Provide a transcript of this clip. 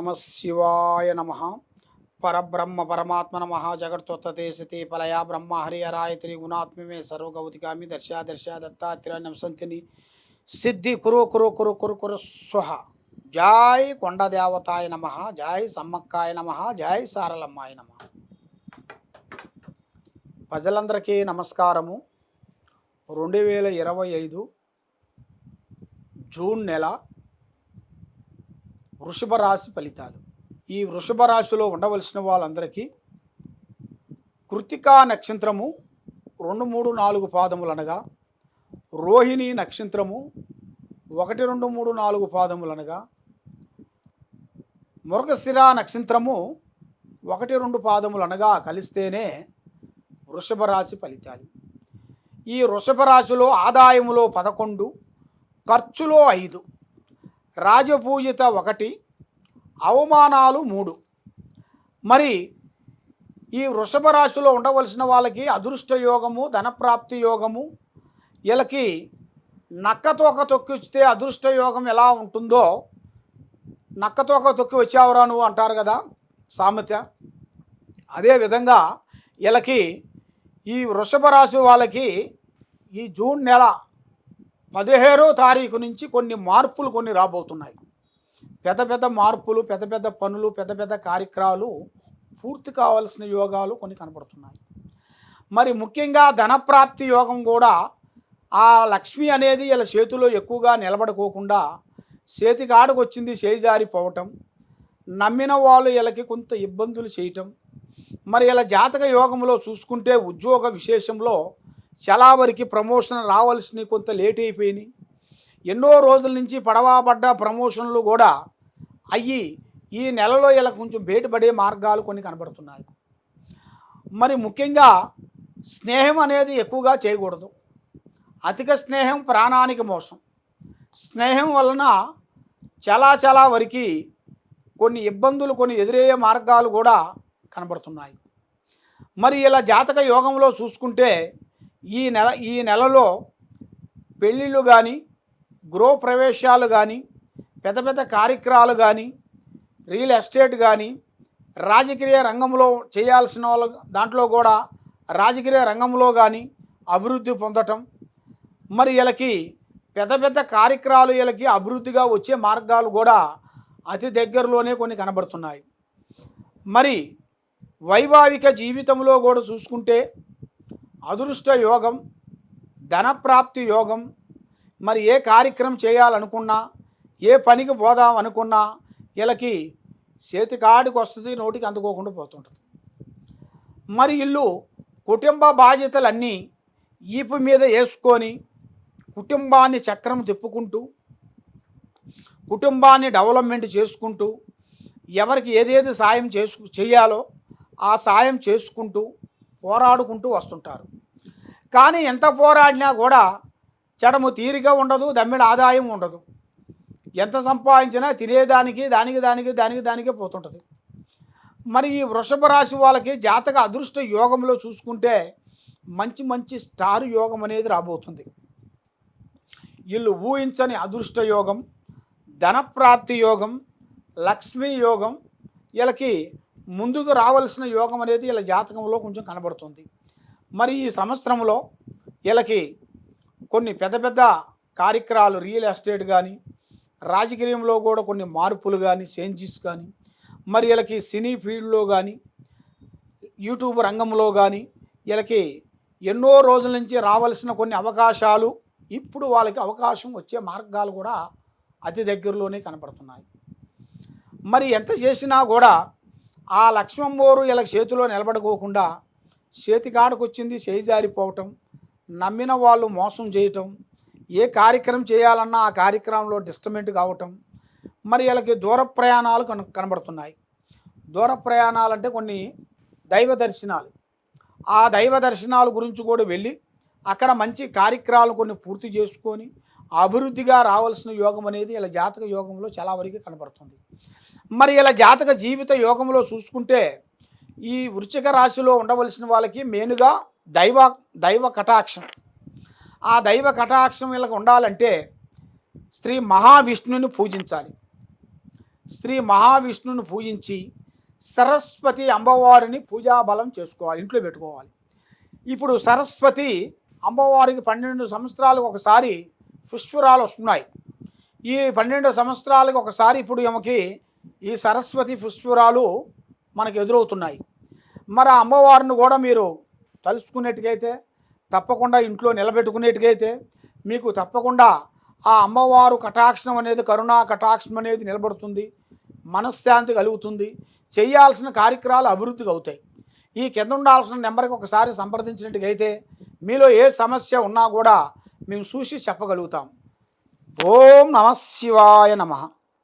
నమ శివాయ నమ. పరబ్రహ్మ పరమాత్మ నమ. జగత్తోత్తే సతి పలయా బ్రహ్మ హరిహరాయ త్రిగుణాత్మే సర్వగౌతికామి దర్శా దర్శా దత్తాత్రేయం సంతిని సిద్ధి కురు కురు కురు కురు కురు స్వహ. జై కొండదేవతాయ నమ. జై సమ్మక్కాయ నమ. జై సారలమ్మాయ నమ. ప్రజలందరికీ నమస్కారము. 2025 జూన్ నెల వృషభ రాశి ఫలితాలు. ఈ వృషభ రాశిలో ఉండవలసిన వాళ్ళందరికీ కృత్తికా నక్షత్రము 2, 3, 4 పాదములు అనగా, రోహిణి నక్షత్రము 1, 2, 3, 4 పాదములు అనగా, మృగశిర నక్షత్రము 1, 2 పాదములు అనగా కలిస్తేనే వృషభ రాశి ఫలితాలు. ఈ వృషభ రాశిలో ఆదాయములో 11, ఖర్చులో 5, రాజపూజిత 1, అవమానాలు 3. మరి ఈ వృషభ రాశిలో ఉండవలసిన వాళ్ళకి అదృష్ట యోగము, ధనప్రాప్తి యోగము, వీళ్ళకి నక్కతోక తొక్కి వచ్చితే అదృష్ట యోగం ఎలా ఉంటుందో, నక్కతోక తొక్కి వచ్చావురా నువ్వు అంటారు కదా సామెత. అదేవిధంగా వీళ్ళకి ఈ వృషభ రాశి వాళ్ళకి ఈ జూన్ నెల 17వ తారీఖు నుంచి కొన్ని మార్పులు రాబోతున్నాయి. పెద్ద పెద్ద మార్పులు, పెద్ద పెద్ద పనులు, పెద్ద పెద్ద కార్యక్రమాలు పూర్తి కావాల్సిన యోగాలు కొన్ని కనపడుతున్నాయి. మరి ముఖ్యంగా ధనప్రాప్తి యోగం కూడా ఆ లక్ష్మి అనేది వీళ్ళ చేతిలో ఎక్కువగా నిలబడుకోకుండా చేతికి ఆడకు వచ్చింది చేజారిపోవటం, నమ్మిన వాళ్ళు వీళ్ళకి కొంత ఇబ్బందులు చేయటం. మరి ఇలా జాతక యోగంలో చూసుకుంటే ఉద్యోగ విశేషంలో చాలా వరకు ప్రమోషన్ రావాల్సినవి కొంత లేట్ అయిపోయినాయి. ఎన్నో రోజుల నుంచి పడవబడ్డ ప్రమోషన్లు కూడా అయ్యి ఈ నెలలో ఇలా కొంచెం బయటపడే మార్గాలు కొన్ని కనబడుతున్నాయి. మరి ముఖ్యంగా స్నేహం అనేది ఎక్కువగా చేయకూడదు. అధిక స్నేహం ప్రాణానికి మోసం. స్నేహం వలన చాలా వరకు కొన్ని ఇబ్బందులు, కొన్ని ఎదురయ్యే మార్గాలు కూడా కనబడుతున్నాయి. మరి ఇలా జాతక యోగంలో చూసుకుంటే ఈ నెలలో పెళ్ళిళ్ళు కానీ, గృహప్రవేశాలు కానీ, పెద్ద పెద్ద కార్యక్రమాలు కానీ, రియల్ ఎస్టేట్ కానీ, రాజకీయ రంగంలో చేయాల్సిన వాళ్ళు దాంట్లో కూడా రాజకీయ రంగంలో కానీ అభివృద్ధి పొందటం. మరి వీళ్ళకి పెద్ద పెద్ద కార్యక్రమాలు వీళ్ళకి అభివృద్ధిగా వచ్చే మార్గాలు కూడా అతి దగ్గరలోనే కొన్ని కనబడుతున్నాయి. మరి వైవాహిక జీవితంలో కూడా చూసుకుంటే అదృష్ట యోగం, ధనప్రాప్తి యోగం. మరి ఏ కార్యక్రమం చేయాలనుకున్నా, ఏ పనికి పోదాం అనుకున్నా వీళ్ళకి చేతికాడికి వస్తుంది, నోటికి అందుకోకుండా పోతుంటుంది. మరి వీళ్ళు కుటుంబ బాధ్యతలన్నీ ఈపు మీద వేసుకొని కుటుంబాన్ని చక్రం తిప్పుకుంటూ, కుటుంబాన్ని డెవలప్మెంట్ చేసుకుంటూ, ఎవరికి ఏదేది సాయం చేయాలో ఆ సాయం చేసుకుంటూ పోరాడుకుంటూ వస్తుంటారు. కానీ ఎంత పోరాడినా కూడా చెడము తీరిక ఉండదు, దమ్మిడ ఆదాయం ఉండదు. ఎంత సంపాదించినా తినేదానికి దానికే పోతుంటుంది. మరి ఈ వృషభ రాశి వాళ్ళకి జాతక అదృష్ట యోగంలో చూసుకుంటే మంచి స్టార్ యోగం అనేది రాబోతుంది. వీళ్ళు ఊహించని అదృష్ట యోగం, ధనప్రాప్తి యోగం, లక్ష్మీ యోగం, వీళ్ళకి ముందుకు రావాల్సిన యోగం అనేది వీళ్ళ జాతకంలో కొంచెం కనబడుతుంది. మరి ఈ సంవత్సరంలో వీళ్ళకి కొన్ని పెద్ద పెద్ద కార్యక్రమాలు, రియల్ ఎస్టేట్ కానీ, రాజకీయంలో కూడా కొన్ని మార్పులు కానీ, చేంజెస్ కానీ, మరి వీళ్ళకి సినీ ఫీల్డ్లో కానీ, యూట్యూబ్ రంగంలో కానీ వీళ్ళకి ఎన్నో రోజుల నుంచి రావాల్సిన కొన్ని అవకాశాలు ఇప్పుడు వాళ్ళకి అవకాశం వచ్చే మార్గాలు కూడా అతి దగ్గరలోనే కనపడుతున్నాయి. మరి ఎంత చేసినా కూడా ఆ లక్ష్మమ్మోరు వీళ్ళ చేతిలో నిలబడుకోకుండా చేతికాడకు వచ్చింది చేజారిపోవటం, నమ్మిన వాళ్ళు మోసం చేయటం, ఏ కార్యక్రమం చేయాలన్నా ఆ కార్యక్రమంలో డిస్టర్బెంట్ కావటం. మరి వీళ్ళకి దూర ప్రయాణాలు కనబడుతున్నాయి. దూర ప్రయాణాలు అంటే కొన్ని దైవ దర్శనాలు, ఆ దైవ దర్శనాల గురించి కూడా వెళ్ళి అక్కడ మంచి కార్యక్రమాలు కొన్ని పూర్తి చేసుకొని అభివృద్ధిగా రావాల్సిన యోగం అనేది ఇలా జాతక యోగంలో చాలా వరకు కనబడుతుంది. మరి ఇలా జాతక జీవిత యోగంలో చూసుకుంటే ఈ వృశ్చిక రాశిలో ఉండవలసిన వాళ్ళకి మెయిన్గా దైవ కటాక్షం. ఆ దైవ కటాక్షం వీళ్ళకి ఉండాలంటే శ్రీ మహావిష్ణువుని పూజించాలి. శ్రీ మహావిష్ణువుని పూజించి సరస్వతి అమ్మవారిని పూజాబలం చేసుకోవాలి, ఇంట్లో పెట్టుకోవాలి. ఇప్పుడు సరస్వతి అమ్మవారికి 12 సంవత్సరాలకు ఒకసారి పుష్పరాలు వస్తున్నాయి. ఈ 12 సంవత్సరాలకు ఒకసారి ఇప్పుడు ఈమెకి ఈ సరస్వతి పుష్పరాలు మనకు ఎదురవుతున్నాయి. మరి ఆ అమ్మవారిని కూడా మీరు తలుచుకునేట్టుకైతే, తప్పకుండా ఇంట్లో నిలబెట్టుకునేట్టుకైతే మీకు తప్పకుండా ఆ అమ్మవారు కటాక్షం అనేది, కరుణా కటాక్షం అనేది నిలబడుతుంది, మనశ్శాంతి కలుగుతుంది, చేయాల్సిన కార్యక్రమాలు అభివృద్ధిగా అవుతాయి. ఈ కింద ఉండాల్సిన నెంబర్కి ఒకసారి సంప్రదించినట్టుగైతే మీలో ఏ సమస్య ఉన్నా కూడా మేము చూసి చెప్పగలుగుతాం. ఓం నమః శివాయ నమః.